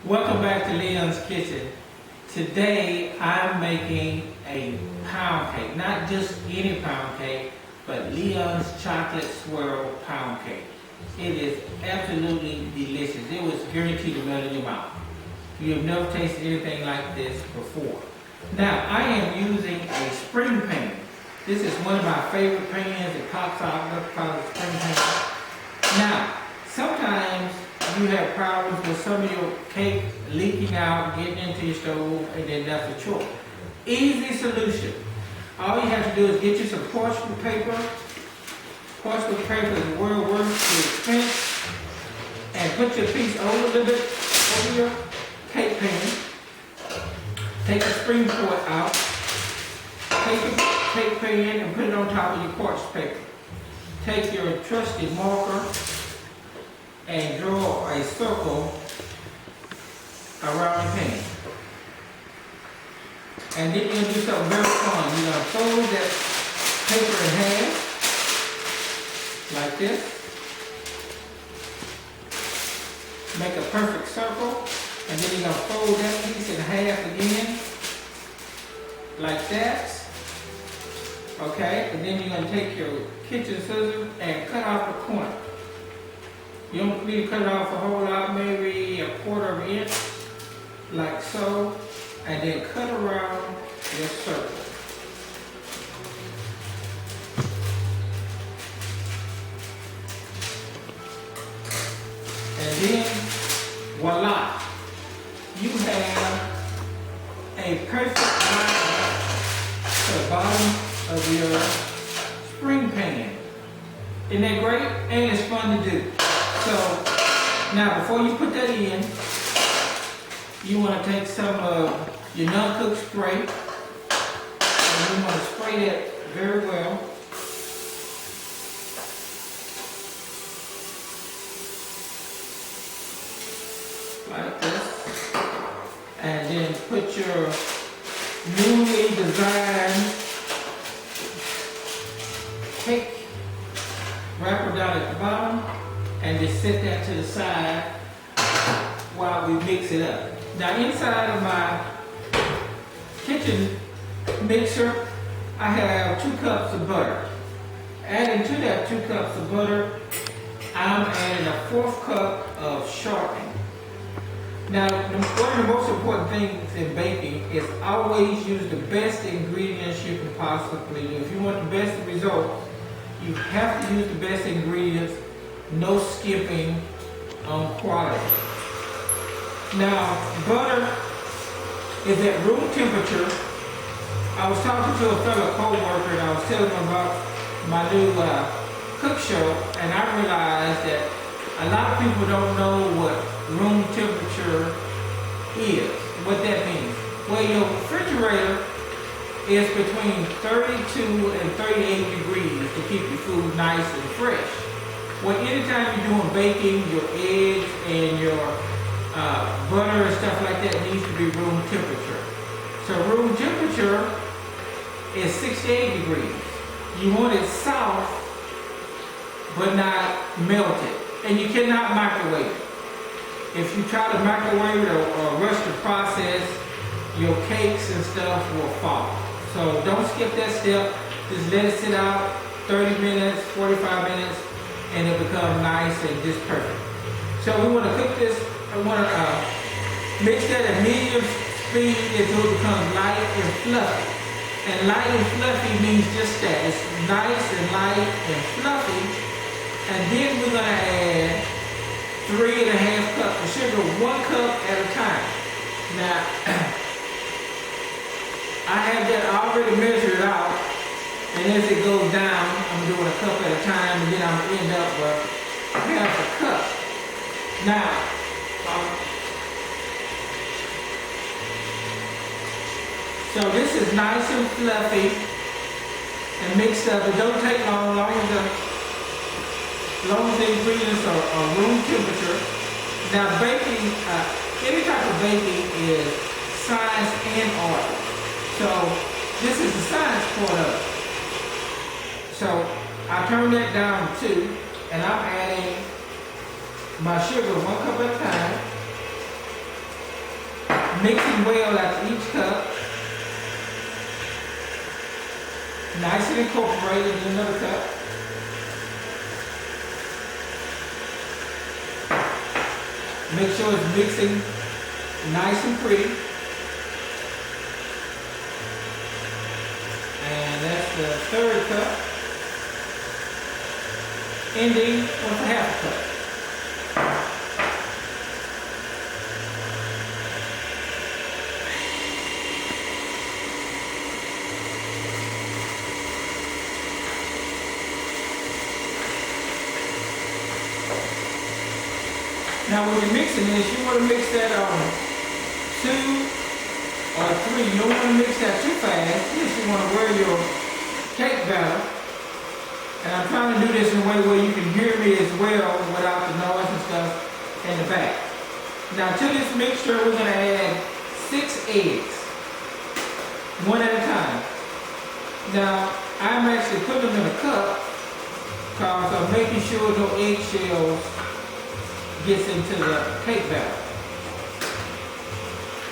Welcome back to Leon's Kitchen. Today I'm making a pound cake. Not just any pound cake, but Leon's chocolate swirl pound cake. It is absolutely delicious. It was guaranteed to melt in your mouth. You have never tasted anything like this before. Now I am using a spring pan. This is one of my favorite pans. It pops out. Let's call it spring pan. Now, sometimes you have problems with some of your cake leaking out, getting into your stove, and then that's a chore. Easy solution. All you have to do is get you some parchment paper. Parchment paper is the world worth the expense. And put your piece over a little bit over your cake pan. Take the spring port out. Take your cake pan and put it on top of your parchment paper. Take your trusty marker and draw a circle around the pan. And then you're going to do something very fun. You're going to fold that paper in half, like this. Make a perfect circle, and then you're going to fold that piece in half again, like that. Okay, and then you're going to take your kitchen scissors and cut off the corner. You don't need to cut it off a whole lot, maybe a quarter of an inch, like so, and then cut around your circle. And then, voila, you have a perfect line to the bottom of your spring pan. Isn't that great? And it's fun to do. So, now before you put that in, you want to take some of your non-cooked spray, and you want to spray that very well. Like this. And then put your newly designed cake wrapper down at the bottom. And just set that to the side while we mix it up. Now inside of my kitchen mixer, I have 2 cups of butter. Adding to that 2 cups of butter, I'm adding a 1/4 cup of shortening. Now, one of the most important things in baking is always use the best ingredients you can possibly do. If you want the best results, you have to use the best ingredients. No skipping on quality. Now, butter is at room temperature. I was talking to a fellow co-worker and I was telling him about my new cook show, and I realized that a lot of people don't know what room temperature is, what that means. Well, your refrigerator is between 32 and 38 degrees to keep your food nice and fresh. Well, anytime you're doing baking, your eggs and your butter and stuff like that needs to be room temperature. So room temperature is 68 degrees. You want it soft, but not melted. And you cannot microwave it. If you try to microwave it or rush the process, your cakes and stuff will fall. So don't skip that step. Just let it sit out 30 minutes, 45 minutes, and it becomes nice and just perfect. So we want to cook this, I want to mix that at medium speed until it becomes light and fluffy. And light and fluffy means just that. It's nice and light and fluffy. And then we're going to add 3.5 cups of sugar, 1 cup at a time. Now, I have that already measured out. And as it goes down, I'm doing a cup at a time, and then I'm going to end up with 1/2 cup. Now, so this is nice and fluffy and mixed up. It don't take long, as long as the ingredients are room temperature. Now, baking, any type of baking is science and art. So this is the science part of it. So I turn that down to 2, and I'm adding my sugar 1 cup at a time. Mixing well after each cup. Nice and incorporated in another cup. Make sure it's mixing nice and pretty. And that's the third cup. Ending with a half cup. Now when you're mixing this, you want to mix that 2 or 3. You don't want to mix that too fast. You want to wear your cake batter. And I'm trying to do this in a way where you can hear me as well without the noise and stuff in the back. Now to this mixture, we're going to add 6 eggs, one at a time. Now I'm actually putting them in a cup because I'm making sure no eggshells gets into the cake batter.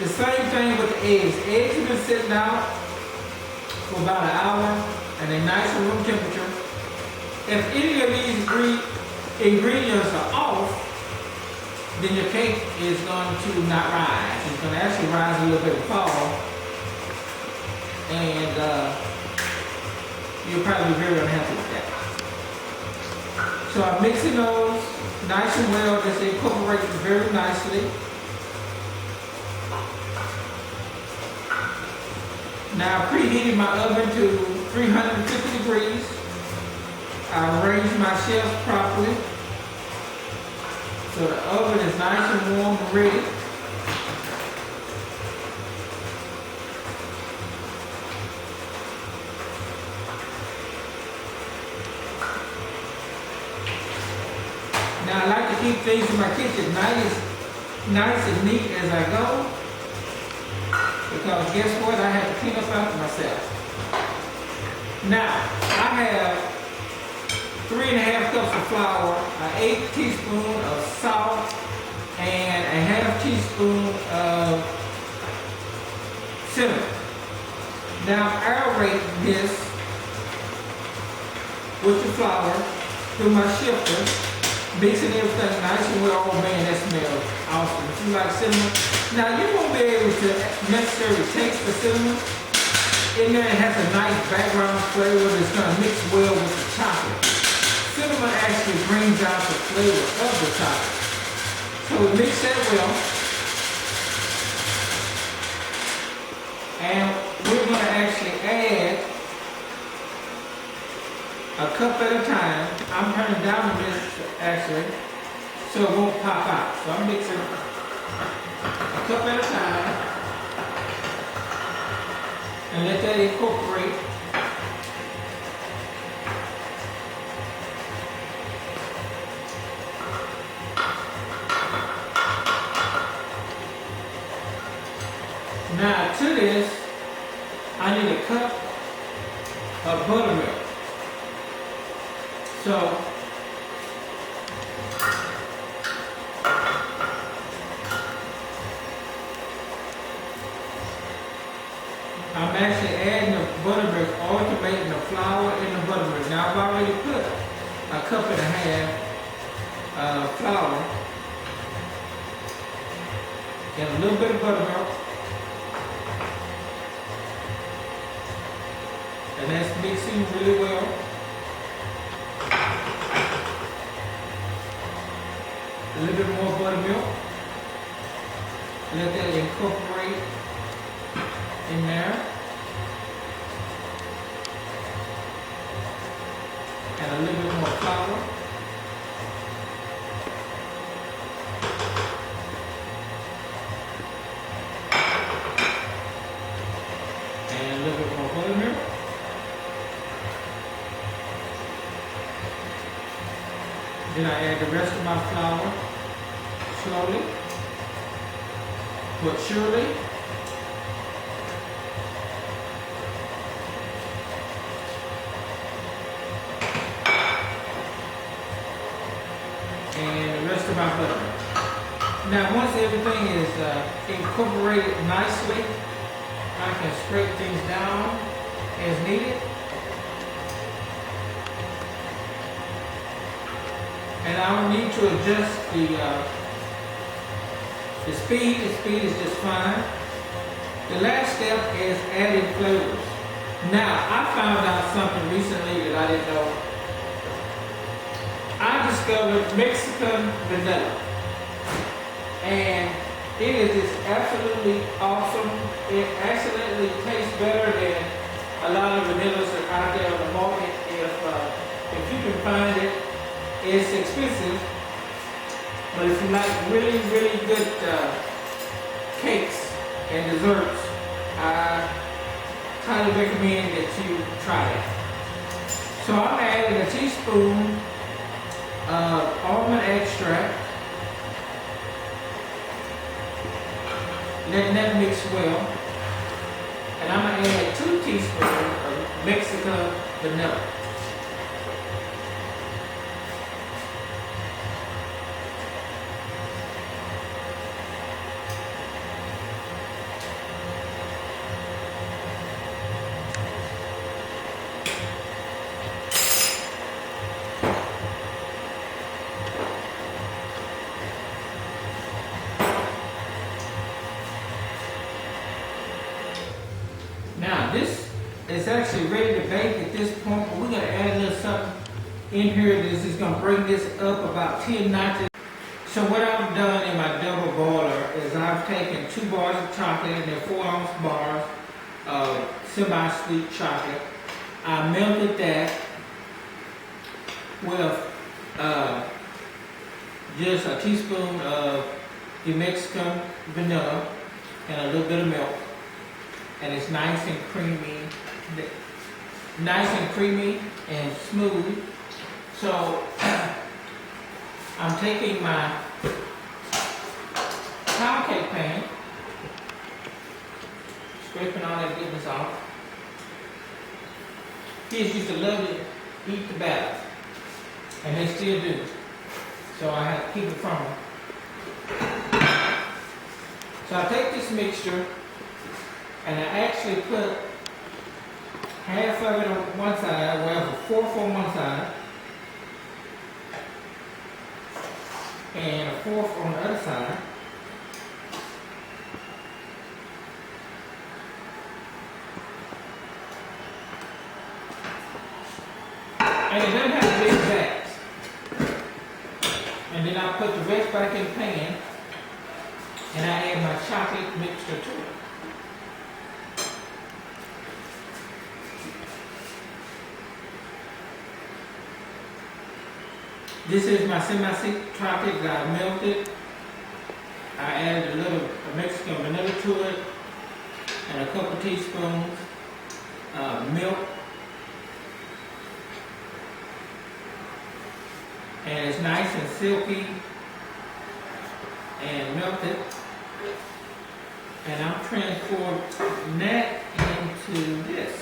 The same thing with the eggs. Eggs have been sitting out for about an hour and they're nice at room temperature. If any of these ingredients are off, then your cake is going to not rise. It's going to actually rise a little bit and fall. And you'll probably be very unhappy with that. So I'm mixing those nice and well, just incorporate it very nicely. Now I preheated my oven to 350 degrees. I arranged my shelves properly. So the oven is nice and warm and ready. Now I like to keep things in my kitchen nice and neat as I go. Because guess what? I have to clean up after myself. Now, I have 3½ cups of flour, an 1/8 teaspoon of salt, and a 1/2 teaspoon of cinnamon. Now, aerate this with the flour through my shifter, mixing everything nice and well. Oh man, that smells awesome. If you like cinnamon, now you won't be able to necessarily taste the cinnamon. In there it has a nice background flavor that's going to mix well with the chocolate. Cinnamon actually brings out the flavor of the chocolate. So we mix that well. And we're going to actually add a cup at a time. I'm turning down this actually so it won't pop out. So I'm mixing a cup at a time and let that incorporate. Now to this, I need a cup of buttermilk. So I'm actually adding the buttermilk, alternating the flour and the buttermilk. Now I've already put a 1.5 cups flour and a little bit of buttermilk. And that's mixing really well. A little bit more buttermilk. Let that incorporate in there. And a little bit more flour. And a little bit more buttermilk. Then I add the rest of my flour slowly but surely. And the rest of my butter. Now once everything is incorporated nicely. I can scrape things down as needed. And I don't need to adjust the speed. The speed is just fine. The last step is adding flavors. Now, I found out something recently that I didn't know. I discovered Mexican vanilla. And it is just absolutely awesome. It absolutely tastes better than a lot of vanillas that are out there on the market. If you can find it, it's expensive. But if you like really, really good cakes and desserts, I highly recommend that you try it. So I'm adding a teaspoon of almond extract. Letting that mix well. And I'm going to add 2 teaspoons of Mexican vanilla. Now this is actually ready to bake at this point, but we're going to add a little something in here that is going to bring this up about 10 notches. So what I've done in my double boiler is I've taken 2 bars of chocolate, and they're 4-ounce bars of semi-sweet chocolate. I melted that with just a teaspoon of the Mexican vanilla and a little bit of milk. And it's nice and creamy and smooth. So I'm taking my pound cake pan, scraping all that goodness off. Kids used to love to eat the batter, and they still do. So I have to keep it from them. So I take this mixture, and I actually put half of it on one side, well, a fourth on one side, and a fourth on the other side. And it doesn't have to be exact. And then I put the rest back in the pan, and I add my chocolate mixture to it. This is my semi-sweet chocolate that I melted. I added a little Mexican vanilla to it, and a couple teaspoons of milk. And it's nice and silky and melted. And I'm transforming that into this.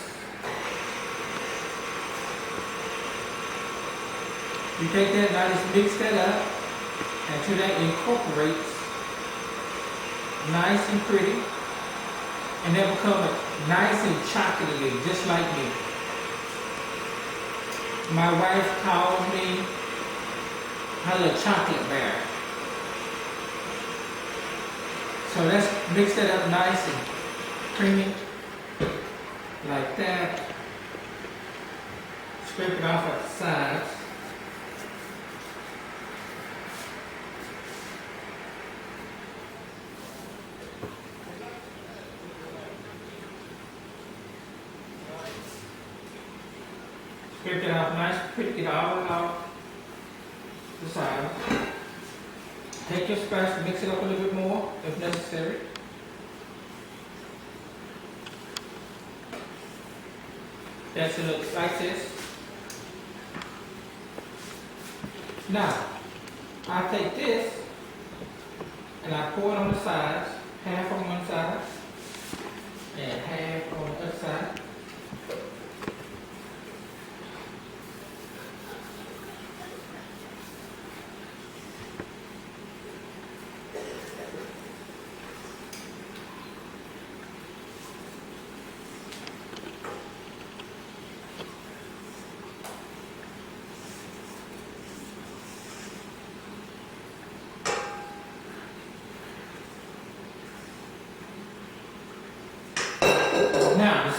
You take that, now just mix that up until that incorporates nice and pretty, and that becomes nice and chocolatey, just like me. My wife calls me her little chocolate bear. So let's mix that up nice and creamy, like that. Scrape it off at the sides. Scrape it off nice, pretty, get all out the side. Take your spatula, mix it up a little bit more if necessary. That should look like this. Now, I take this and I pour it on the sides, half on one side and half on the other side.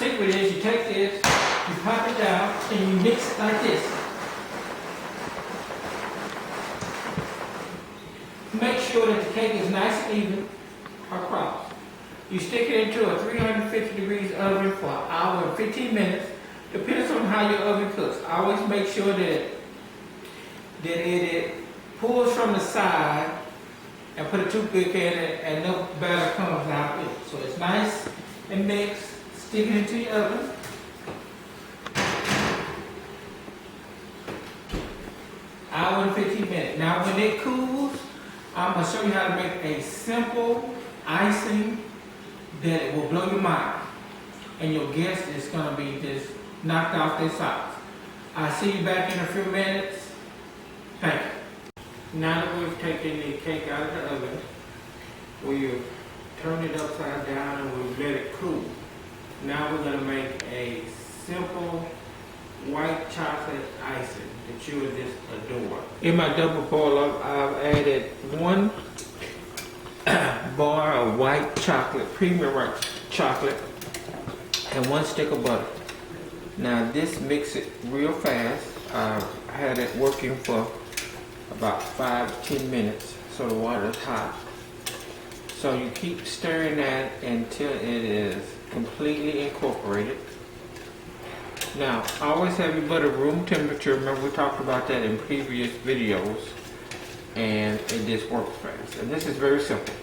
secret is you take this, you pop it down, and you mix it like this. Make sure that the cake is nice and even across. You stick it into a 350 degrees oven for an hour and 15 minutes. Depends on how your oven cooks. Always make sure that it pulls from the side and put a toothpick in it and no batter comes out of it. So it's nice and mixed. Stick it into your oven. Hour and 15 minutes. Now when it cools, I'm going to show you how to make a simple icing that it will blow your mind. And your guest is going to be just knocked off their socks. I'll see you back in a few minutes. Thank you. Now that we've taken the cake out of the oven, we've turned it upside down and we've let it cool. Now we're going to make a simple white chocolate icing that you would just adore. In my double boiler, I've added 1 bar of white chocolate, premium white chocolate, and 1 stick of butter. Now this mix it real fast. I've had it working for about 5 to 10 minutes, so the water is hot. So you keep stirring that until it is completely incorporated. Now, always have your butter room temperature. Remember, we talked about that in previous videos, and it just works fast. And this is very simple.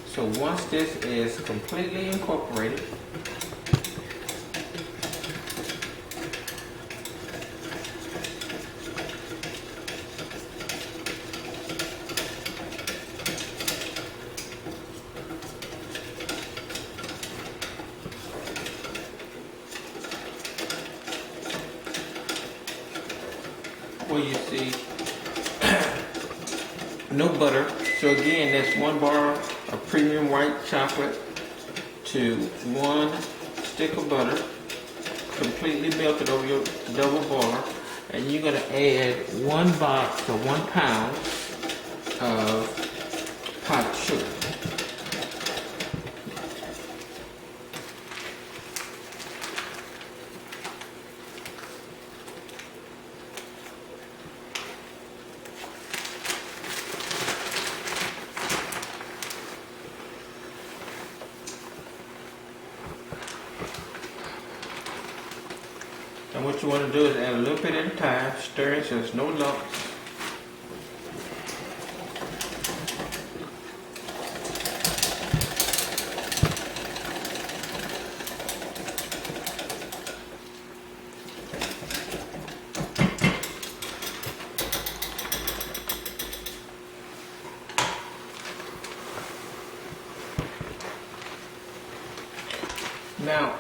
So once this is completely incorporated, where you see no butter. So again, that's 1 bar of premium white chocolate to 1 stick of butter, completely melted over your double boiler, and you're gonna add 1 box or 1 pound of powdered sugar. And what you want to do is add a little bit at a time, stirring so there's no lumps. Now,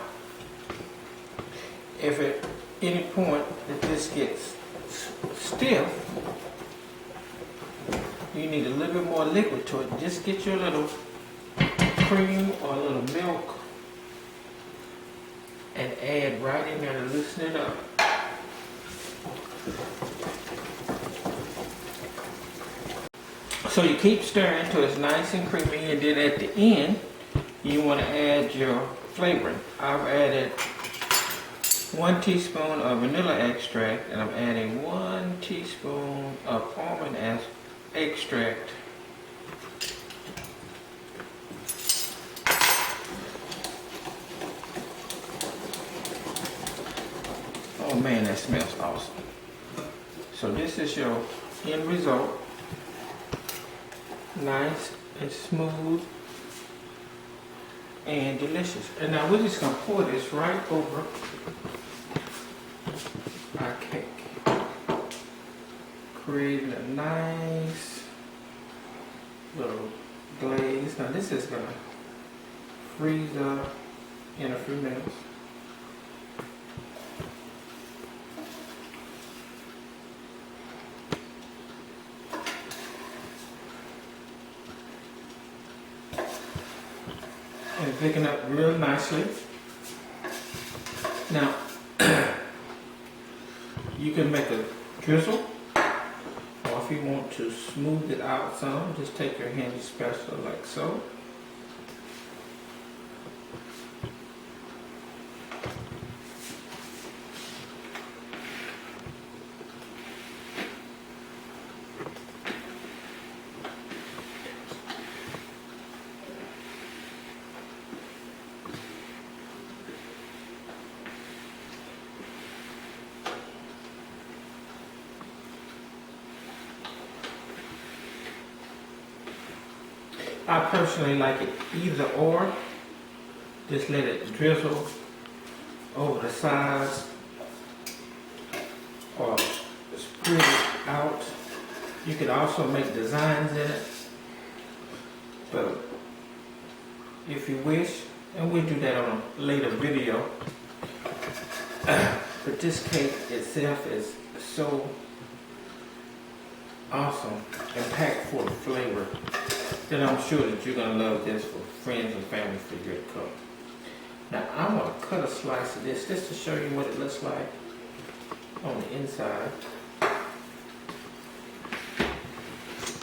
if at any point that this gets stiff, you need a little bit more liquid to it. Just get your little cream or a little milk and add right in there to loosen it up. So you keep stirring until it's nice and creamy, and then at the end you want to add your flavoring. I've added 1 teaspoon of vanilla extract, and I'm adding 1 teaspoon of almond extract. Oh man, that smells awesome. So this is your end result. Nice and smooth and delicious. And now we're just gonna pour this right over our cake, creating a nice little glaze. Now this is gonna freeze up in a few minutes. And picking up real nicely. Now, you can make a drizzle, or if you want to smooth it out some, just take your handy spatula like so. I personally like it either or. Just let it drizzle over the sides or spread it out. You could also make designs in it, but if you wish, and we'll do that on a later video. But this cake itself is so awesome and packed full of flavor that I'm sure that you're going to love this for friends and family for your cup. Now I'm going to cut a slice of this just to show you what it looks like on the inside.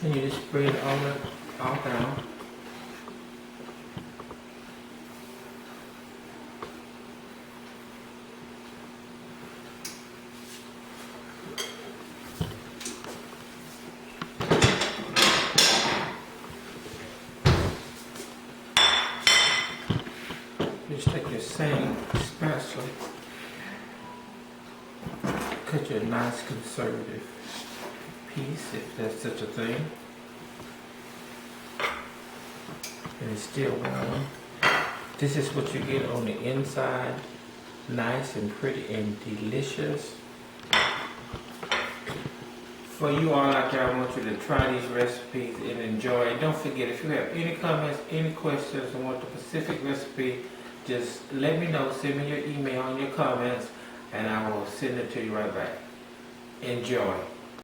And you just spread it all down. Just take your same spatula, cut you a nice conservative piece, if that's such a thing. And it's still warm. This is what you get on the inside, nice and pretty and delicious. For you all out there, I want you to try these recipes and enjoy it. Don't forget, if you have any comments, any questions, or want the specific recipe, just let me know. Send me your email and your comments, and I will send it to you right back. Enjoy.